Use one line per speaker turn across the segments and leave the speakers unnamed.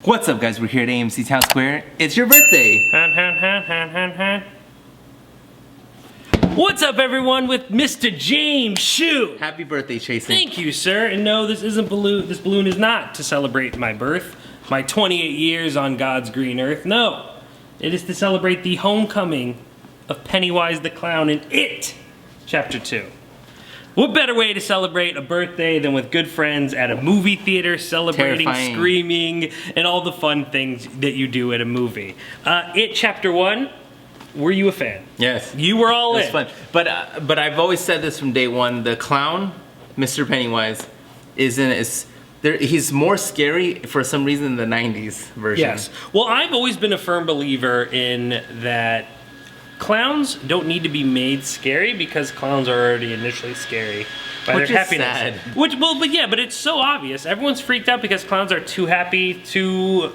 What's up, guys? We're here at AMC Town Square. It's your birthday.
What's up, everyone, with Mr. James Shue.
Happy birthday, Chastain.
Thank you, sir. And no, this isn't balloon. This balloon is not to celebrate my birth, my 28 years on God's green earth. No, it is to celebrate the homecoming of Pennywise the Clown in It, Chapter 2. What better way to celebrate a birthday than with good friends at a movie theater, celebrating,
Terrifying.
screaming, and all the fun things that you do at a movie. It Chapter 1, were you a fan?
Yes.
You were all in.
It was fun. But I've always said this from day one. The clown, Mr. Pennywise, he's more scary for some reason in the 90s version.
Yes. Well, I've always been a firm believer in that clowns don't need to be made scary because clowns are already initially scary by
Which
their
is
happiness.
sad.
But it's so obvious. Everyone's freaked out because clowns are too happy, too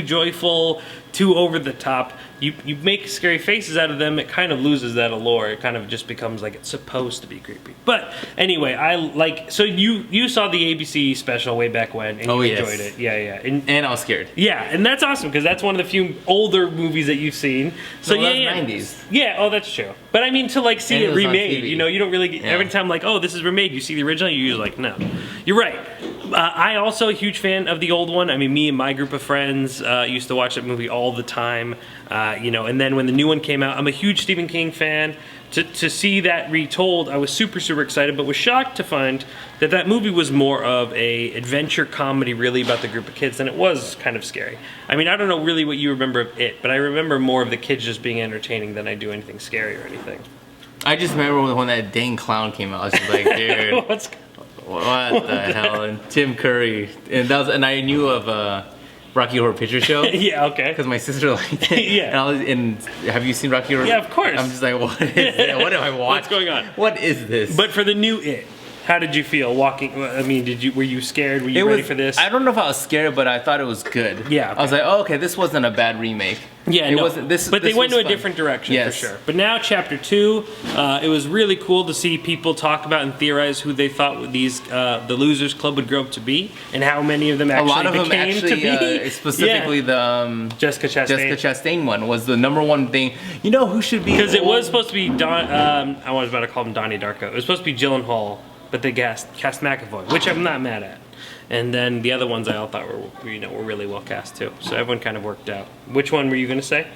joyful, too over the top. You make scary faces out of them, it kind of loses that allure. It kind of just becomes like it's supposed to be creepy. But anyway, so you saw the ABC special way back when and you enjoyed it. Yeah.
And I was scared.
Yeah, and that's awesome because that's one of the few older movies that you've seen. So
No,
yeah.
90s.
Yeah, oh, that's true. But I mean, to like see
And it
it
was on
remade,
TV.
you don't really, every time like, oh, this is remade, you see the original, you're usually like, no. You're right. I also a huge fan of the old one. I mean, me and my group of friends used to watch that movie all the time. And then when the new one came out, I'm a huge Stephen King fan. To see that retold, I was super, super excited, but was shocked to find that movie was more of a adventure comedy really about the group of kids than it was kind of scary. I mean, I don't know really what you remember of it, but I remember more of the kids just being entertaining than I do anything scary or anything.
I just remember when that dang clown came out. I was just like, dude, what the hell? And Tim Curry, and I knew of Rocky Horror Picture Show.
Yeah, okay.
Because my sister liked it.
Yeah.
And have you seen Rocky Horror?
Yeah, of course.
I'm just like, what is this? What am I watching?
What's going on?
What is this?
But for the new It, how did you feel walking? I mean, were you scared? Were you ready for this?
I don't know if I was scared, but I thought it was good.
Yeah, okay.
I was like, oh, okay, this wasn't a bad remake.
Yeah,
it
no.
wasn't.
But they went in a different direction,
yes.
for sure. But now, Chapter 2, it was really cool to see people talk about and theorize who they thought the Losers Club would grow up to be, and how many of them actually became to be.
Specifically the
Jessica
Chastain one was the #1 thing. You know who should be?
Because it was supposed to be I was about to call him Donnie Darko. It was supposed to be Gyllenhaal, but they cast McAvoy, which I'm not mad at. And then the other ones I all thought were really well cast too. So everyone kind of worked out. Which one were you going to say?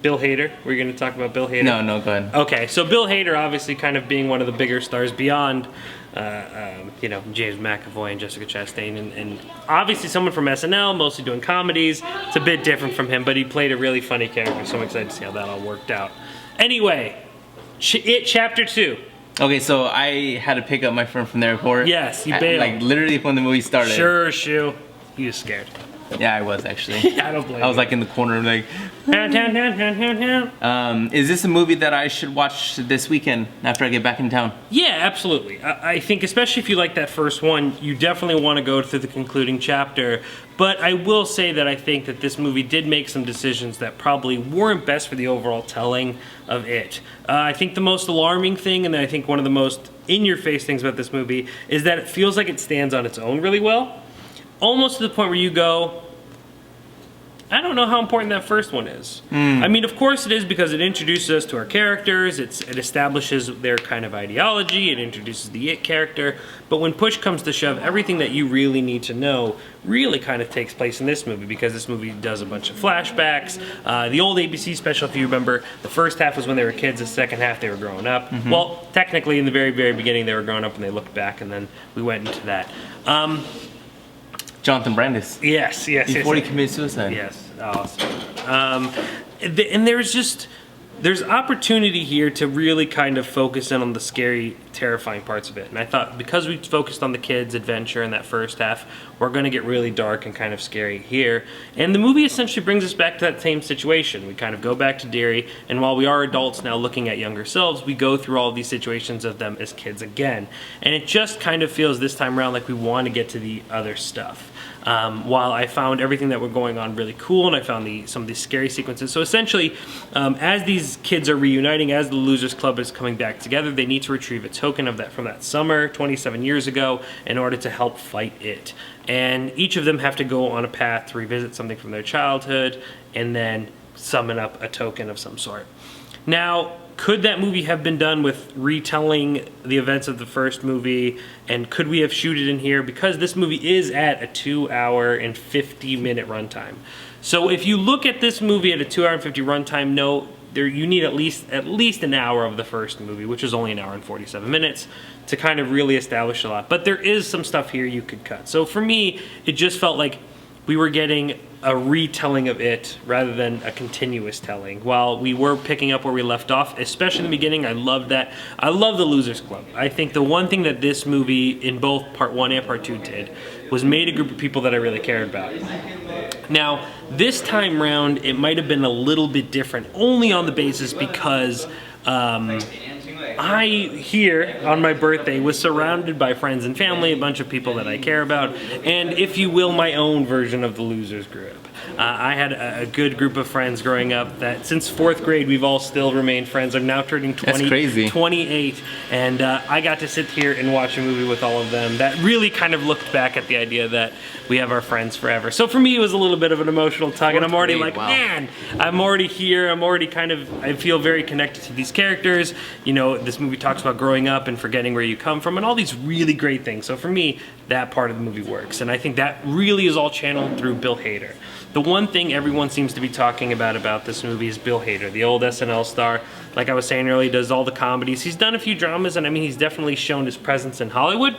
Bill Hader? Were you going to talk about Bill Hader?
No, go ahead.
Okay, so Bill Hader obviously kind of being one of the bigger stars beyond, James McAvoy and Jessica Chastain, and obviously someone from SNL, mostly doing comedies. It's a bit different from him, but he played a really funny character, so I'm excited to see how that all worked out. Anyway, It Chapter 2.
Okay, so I had to pick up my friend from the airport.
Yes, you bailed.
Like literally when the movie started.
Sure, Shue. You was scared.
Yeah, I was actually.
I don't blame
I was
you.
like in the corner, like. Is this a movie that I should watch this weekend after I get back in town?
Yeah, absolutely. I think especially if you like that first one, you definitely want to go through the concluding chapter. But I will say that I think that this movie did make some decisions that probably weren't best for the overall telling of it. I think the most alarming thing, and I think one of the most in-your-face things about this movie, is that it feels like it stands on its own really well. Almost to the point where you go, I don't know how important that first one is. I mean, of course it is because it introduces us to our characters, it establishes their kind of ideology, it introduces the It character, but when push comes to shove, everything that you really need to know really kind of takes place in this movie because this movie does a bunch of flashbacks. The old ABC special, if you remember, the first half was when they were kids, the second half they were growing up. Well, technically in the very, very beginning they were growing up and they looked back and then we went into that.
Jonathan Brandis.
Yes.
Before he committed suicide.
Yes, awesome. And there's opportunity here to really kind of focus in on the scary, terrifying parts of it. And I thought because we focused on the kids' adventure in that first half, we're going to get really dark and kind of scary here. And the movie essentially brings us back to that same situation. We kind of go back to Derry, and while we are adults now looking at younger selves, we go through all of these situations of them as kids again. And it just kind of feels this time around like we want to get to the other stuff. while I found everything that were going on really cool, and I found some of these scary sequences. So essentially, as these kids are reuniting, as the Losers Club is coming back together, they need to retrieve a token of that from that summer 27 years ago in order to help fight it. And each of them have to go on a path to revisit something from their childhood and then summon up a token of some sort. Now, could that movie have been done with retelling the events of the first movie, and could we have shooted in here? Because this movie is at a 2-hour and 50-minute runtime. So if you look at this movie at a 2-hour and 50 runtime, no, you need at least an hour of the first movie, which is only an hour and 47 minutes, to kind of really establish a lot. But there is some stuff here you could cut. So for me, it just felt like we were getting a retelling of it rather than a continuous telling. While we were picking up where we left off, especially in the beginning, I loved that. I love the Losers Club. I think the one thing that this movie, in both Part 1 and Part 2 did, was made a group of people that I really cared about. Now, this time round, it might have been a little bit different, only on the basis because I, here, on my birthday, was surrounded by friends and family, a bunch of people that I care about, and, if you will, my own version of the Losers group. I had a good group of friends growing up that since 4th grade we've all still remained friends. I'm now turning 28, and I got to sit here and watch a movie with all of them that really kind of looked back at the idea that we have our friends forever. So for me it was a little bit of an emotional tug, and I'm already like, man, I'm already here, I feel very connected to these characters. You know, this movie talks about growing up and forgetting where you come from and all these really great things. So for me, that part of the movie works, and I think that really is all channeled through Bill Hader. The one thing everyone seems to be talking about this movie is Bill Hader, the old SNL star. Like I was saying earlier, he does all the comedies. He's done a few dramas, and I mean, he's definitely shown his presence in Hollywood.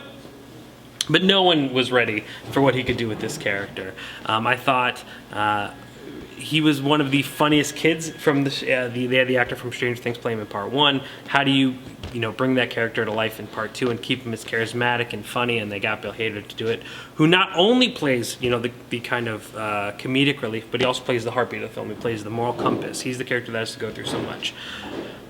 But no one was ready for what he could do with this character. I thought he was one of the funniest kids from they had the actor from Stranger Things play him in Part 1. How do you bring that character to life in Part 2 and keep him as charismatic and funny? And they got Bill Hader to do it, who not only plays the kind of comedic relief, but he also plays the heartbeat of the film. He plays the moral compass. He's the character that has to go through so much.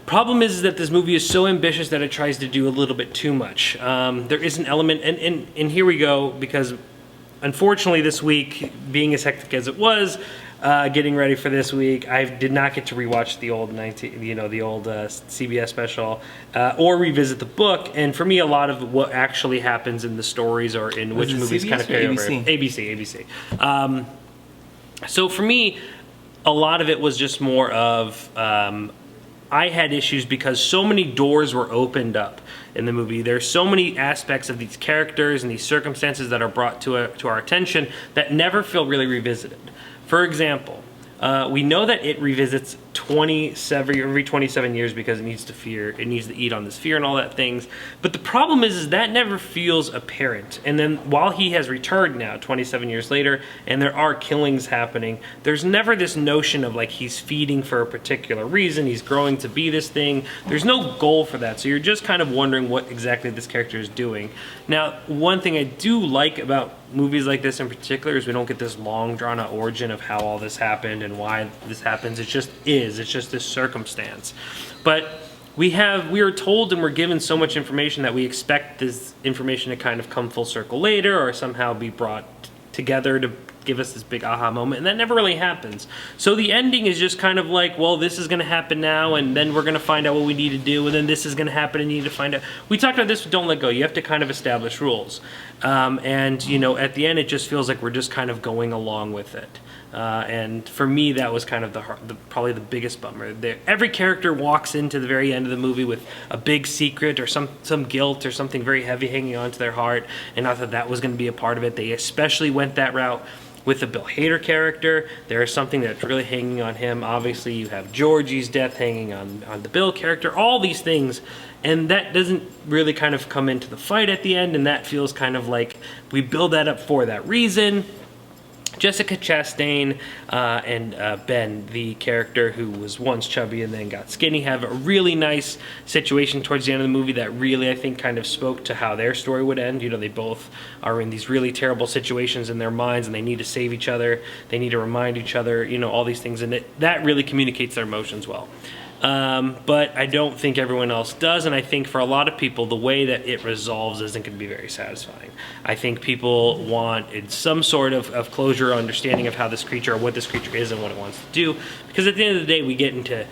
Problem is that this movie is so ambitious that it tries to do a little bit too much. There is an element, and here we go, because unfortunately this week, being as hectic as it was, getting ready for this week, I did not get to rewatch the old CBS special or revisit the book. And for me, a lot of what actually happens in the stories or in which movies
CBS
kind of carry over. ABC. So for me, a lot of it was just more of I had issues because so many doors were opened up in the movie. There's so many aspects of these characters and these circumstances that are brought to our attention that never feel really revisited. For example, we know that it revisits every 27 years because it needs to eat on this fear and all that things. But the problem is that never feels apparent. And then while he has returned now 27 years later and there are killings happening, there's never this notion of like he's feeding for a particular reason, he's growing to be this thing. There's no goal for that. So you're just kind of wondering what exactly this character is doing. Now, one thing I do like about movies like this in particular is we don't get this long drawn out origin of how all this happened and why this happens. It's just this circumstance. But we are told and we're given so much information that we expect this information to kind of come full circle later or somehow be brought together to give us this big aha moment, and that never really happens. So the ending is just kind of like, well, this is going to happen now, and then we're going to find out what we need to do, and then this is going to happen, and you need to find out. We talked about this with Don't Let Go. You have to kind of establish rules. And, at the end, it just feels like we're just kind of going along with it. And for me, that was kind of probably the biggest bummer. Every character walks into the very end of the movie with a big secret or some guilt or something very heavy hanging onto their heart, and I thought that was going to be a part of it. They especially went that route with the Bill Hader character. There is something that's really hanging on him. Obviously, you have Georgie's death hanging on the Bill character, all these things, and that doesn't really kind of come into the fight at the end, and that feels kind of like we build that up for that reason. Jessica Chastain and Ben, the character who was once chubby and then got skinny, have a really nice situation towards the end of the movie that really, I think, kind of spoke to how their story would end. They both are in these really terrible situations in their minds and they need to save each other. They need to remind each other, all these things. And that really communicates their emotions well. but I don't think everyone else does, and I think for a lot of people, the way that it resolves isn't going to be very satisfying. I think people want some sort of closure or understanding of how this creature, or what this creature is and what it wants to do, because at the end of the day, we get into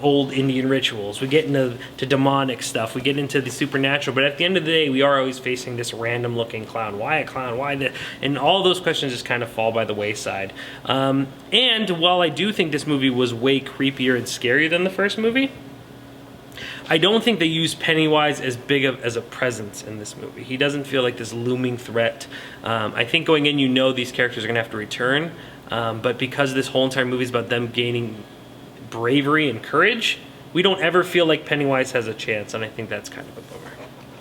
old Indian rituals, we get into demonic stuff, we get into the supernatural, but at the end of the day, we are always facing this random looking clown. Why a clown? Why that? And all those questions just kind of fall by the wayside. And while I do think this movie was way creepier and scarier than the first movie, I don't think they use Pennywise as big as a presence in this movie. He doesn't feel like this looming threat. I think going in, these characters are going to have to return, but because this whole entire movie is about them gaining bravery and courage, we don't ever feel like Pennywise has a chance, and I think that's kind of a bummer.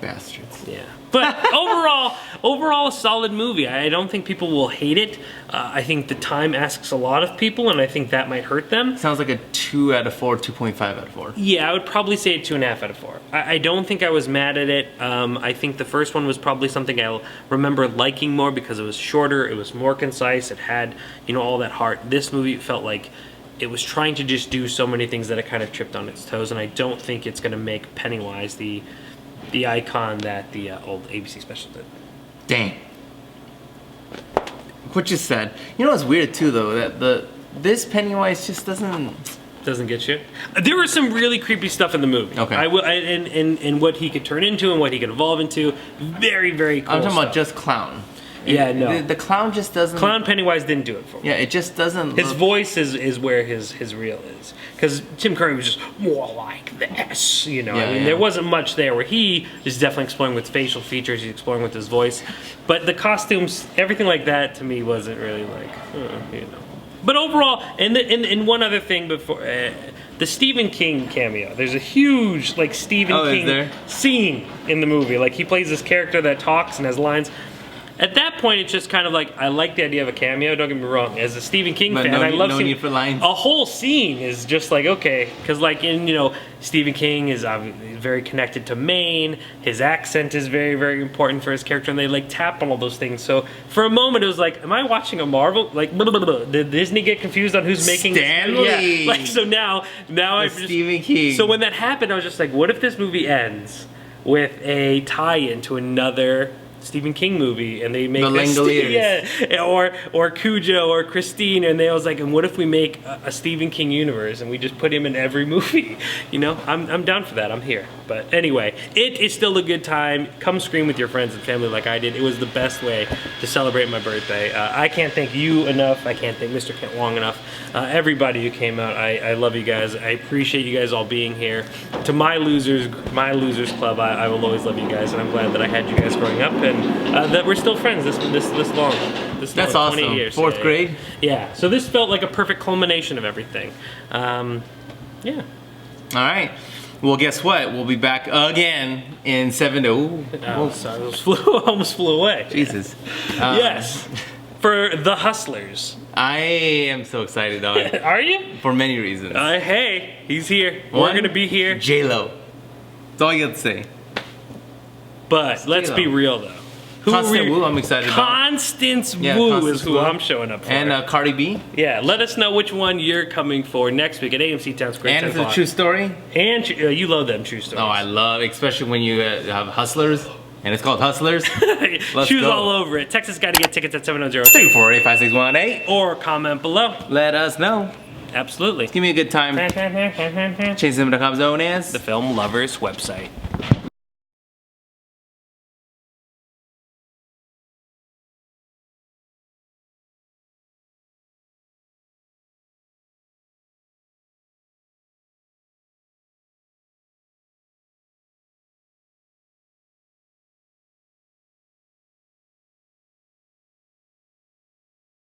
Bastards.
Yeah. But overall a solid movie. I don't think people will hate it. I think the time asks a lot of people, and I think that might hurt them.
Sounds like a 2 out of 4, 2.5 out of 4.
Yeah, I would probably say a 2.5 out of 4. I don't think I was mad at it. I think the first one was probably something I'll remember liking more because it was shorter, it was more concise, it had, all that heart. This movie felt like it was trying to just do so many things that it kind of tripped on its toes, and I don't think it's going to make Pennywise the icon that the old ABC special did.
Dang. What you said. You know what's weird too, though, that this Pennywise just doesn't
get you. There was some really creepy stuff in the movie.
Okay.
And what he could turn into and what he could evolve into. Very, very cool.
I'm talking
stuff.
about just clown.
Yeah, no.
The clown just doesn't.
Clown Pennywise didn't do it for me.
Yeah, it just doesn't.
His voice is where his real is. Because Tim Curry was just more like this, there wasn't much there. Where he is definitely exploring with facial features, he's exploring with his voice, but the costumes, everything like that, to me wasn't really like, But overall, and one other thing before. The Stephen King cameo. There's a huge Stephen King scene in the movie. He plays this character that talks and has lines. At that point, it's just kind of I like the idea of a cameo, don't get me wrong. As a Stephen King fan, I love seeing
need for lines.
A whole scene is just okay. Because Stephen King is very connected to Maine. His accent is very, very important for his character, and they tap on all those things. So for a moment, it was am I watching a Marvel? Did Disney get confused on who's making
Stanley?
Yeah. So now I'm just
Stephen King.
So when that happened, I was just what if this movie ends with a tie-in to another Stephen King movie, and they make
the Langoliers,
or Cujo or Christine, and they was and what if we make a Stephen King universe and we just put him in every movie? I'm down for that. I'm here. But anyway, it is still a good time. Come scream with your friends and family like I did. It was the best way to celebrate my birthday. I can't thank you enough. I can't thank Mr. Kent Wong enough. Everybody who came out, I love you guys. I appreciate you guys all being here. To my losers club, I will always love you guys, and I'm glad that I had you guys growing up, and that we're still friends this long.
That's awesome.
20 years.
Fourth grade?
Yeah. So this felt like a perfect culmination of everything. Yeah.
All right. Well, guess what? We'll be back again in 7 to...
Sorry, almost flew away.
Jesus.
Yes. For The Hustlers.
I am so excited, dog.
Are you?
For many reasons.
Hey, he's here. We're going to be here.
J-Lo. That's all you got to say.
But let's be real, though.
Constance Wu, I'm excited about.
Constance Wu is who I'm showing up for.
And Cardi B.
Yeah, let us know which one you're coming for next week at AMC Town Square.
And it's a true story.
And you love them true stories.
Oh, I love, especially when you have Hustlers. And it's called Hustlers.
Choose all over it. Texas got to get tickets at
702-348-5618.
Or comment below.
Let us know.
Absolutely.
Give me a good time. ChaseCinema.com known as
the Film Lovers website.